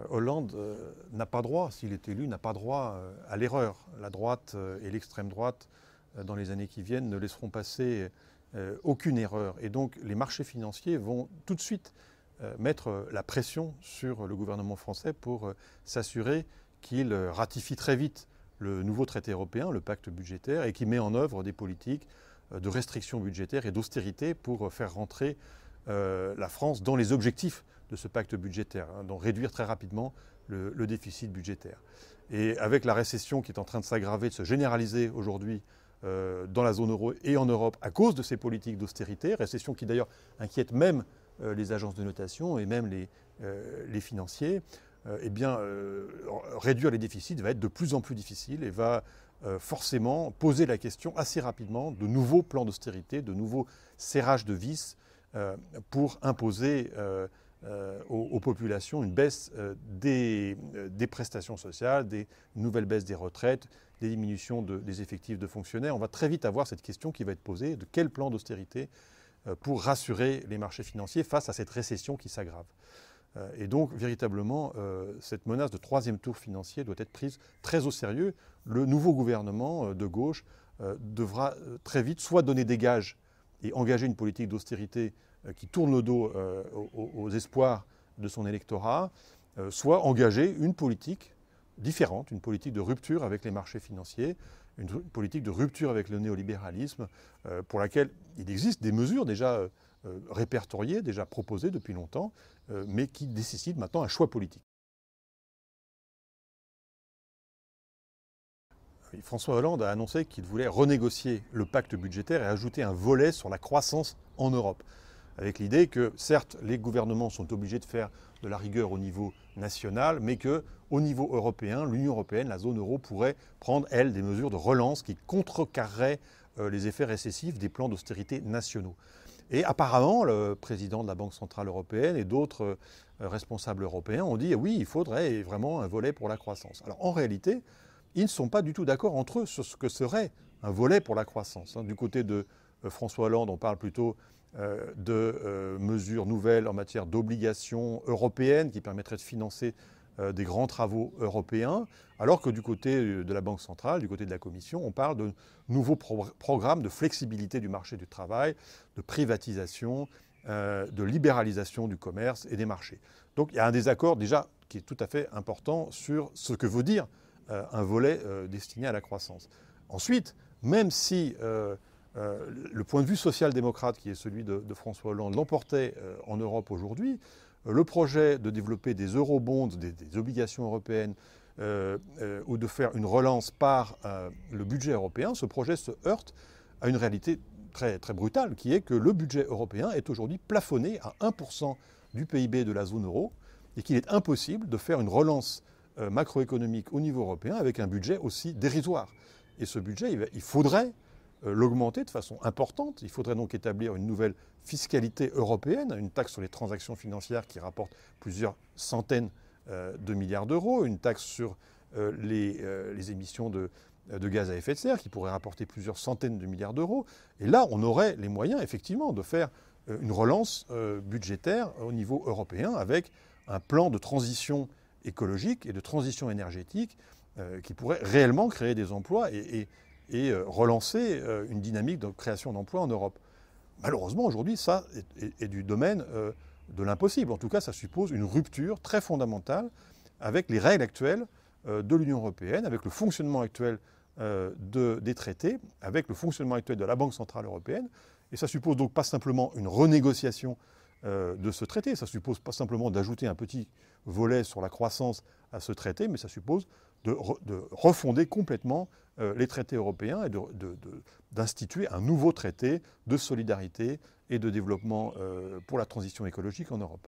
Hollande n'a pas droit, s'il est élu, n'a pas droit à l'erreur. La droite et l'extrême droite, dans les années qui viennent, ne laisseront passer aucune erreur. Et donc les marchés financiers vont tout de suite mettre la pression sur le gouvernement français pour s'assurer qu'il ratifie très vite le nouveau traité européen, le pacte budgétaire, et qu'il met en œuvre des politiques de restriction budgétaire et d'austérité pour faire rentrer la France dans les objectifs de ce pacte budgétaire, donc réduire très rapidement le déficit budgétaire. Et avec la récession qui est en train de s'aggraver, de se généraliser aujourd'hui dans la zone euro et en Europe à cause de ces politiques d'austérité, récession qui d'ailleurs inquiète même les agences de notation et même les financiers, eh bien, réduire les déficits va être de plus en plus difficile et va forcément poser la question assez rapidement de nouveaux plans d'austérité, de nouveaux serrages de vis pour imposer aux populations une baisse des prestations sociales, des nouvelles baisses des retraites, des diminutions des effectifs de fonctionnaires. On va très vite avoir cette question qui va être posée de quel plan d'austérité pour rassurer les marchés financiers face à cette récession qui s'aggrave. Et donc, véritablement, cette menace de troisième tour financier doit être prise très au sérieux. Le nouveau gouvernement de gauche devra très vite soit donner des gages et engager une politique d'austérité qui tourne le dos aux espoirs de son électorat, soit engager une politique différente, une politique de rupture avec les marchés financiers, une politique de rupture avec le néolibéralisme, pour laquelle il existe des mesures déjà répertoriées, déjà proposées depuis longtemps, mais qui nécessitent maintenant un choix politique. François Hollande a annoncé qu'il voulait renégocier le pacte budgétaire et ajouter un volet sur la croissance en Europe, avec l'idée que, certes, les gouvernements sont obligés de faire de la rigueur au niveau national, mais qu'au niveau européen, l'Union européenne, la zone euro, pourrait prendre, elle, des mesures de relance qui contrecarreraient les effets récessifs des plans d'austérité nationaux. Et apparemment, le président de la Banque centrale européenne et d'autres responsables européens ont dit oui, il faudrait vraiment un volet pour la croissance. Alors en réalité, ils ne sont pas du tout d'accord entre eux sur ce que serait un volet pour la croissance. Du côté de François Hollande, on parle plutôt de mesures nouvelles en matière d'obligations européennes qui permettraient de financer des grands travaux européens, alors que du côté de la Banque centrale, du côté de la Commission, on parle de nouveaux programmes de flexibilité du marché du travail, de privatisation, de libéralisation du commerce et des marchés. Donc il y a un désaccord déjà qui est tout à fait important sur ce que veut dire un volet destiné à la croissance. Ensuite, même si le point de vue social-démocrate, qui est celui de François Hollande, l'emportait en Europe aujourd'hui, le projet de développer des eurobonds, des obligations européennes, ou de faire une relance par le budget européen, ce projet se heurte à une réalité très, très brutale, qui est que le budget européen est aujourd'hui plafonné à 1% du PIB de la zone euro, et qu'il est impossible de faire une relance macroéconomique au niveau européen avec un budget aussi dérisoire. Et ce budget, il faudrait l'augmenter de façon importante. Il faudrait donc établir une nouvelle fiscalité européenne, une taxe sur les transactions financières qui rapporte plusieurs centaines de milliards d'euros, une taxe sur les émissions de gaz à effet de serre qui pourrait rapporter plusieurs centaines de milliards d'euros. Et là, on aurait les moyens, effectivement, de faire une relance budgétaire au niveau européen avec un plan de transition écologique et de transition énergétique qui pourrait réellement créer des emplois et relancer une dynamique de création d'emplois en Europe. Malheureusement, aujourd'hui, ça est du domaine de l'impossible. En tout cas, ça suppose une rupture très fondamentale avec les règles actuelles de l'Union européenne, avec le fonctionnement actuel des traités, avec le fonctionnement actuel de la Banque centrale européenne. Et ça suppose donc pas simplement une renégociation de ce traité, ça suppose pas simplement d'ajouter un petit volet sur la croissance à ce traité, mais ça suppose de refonder complètement les traités européens et d'instituer un nouveau traité de solidarité et de développement pour la transition écologique en Europe.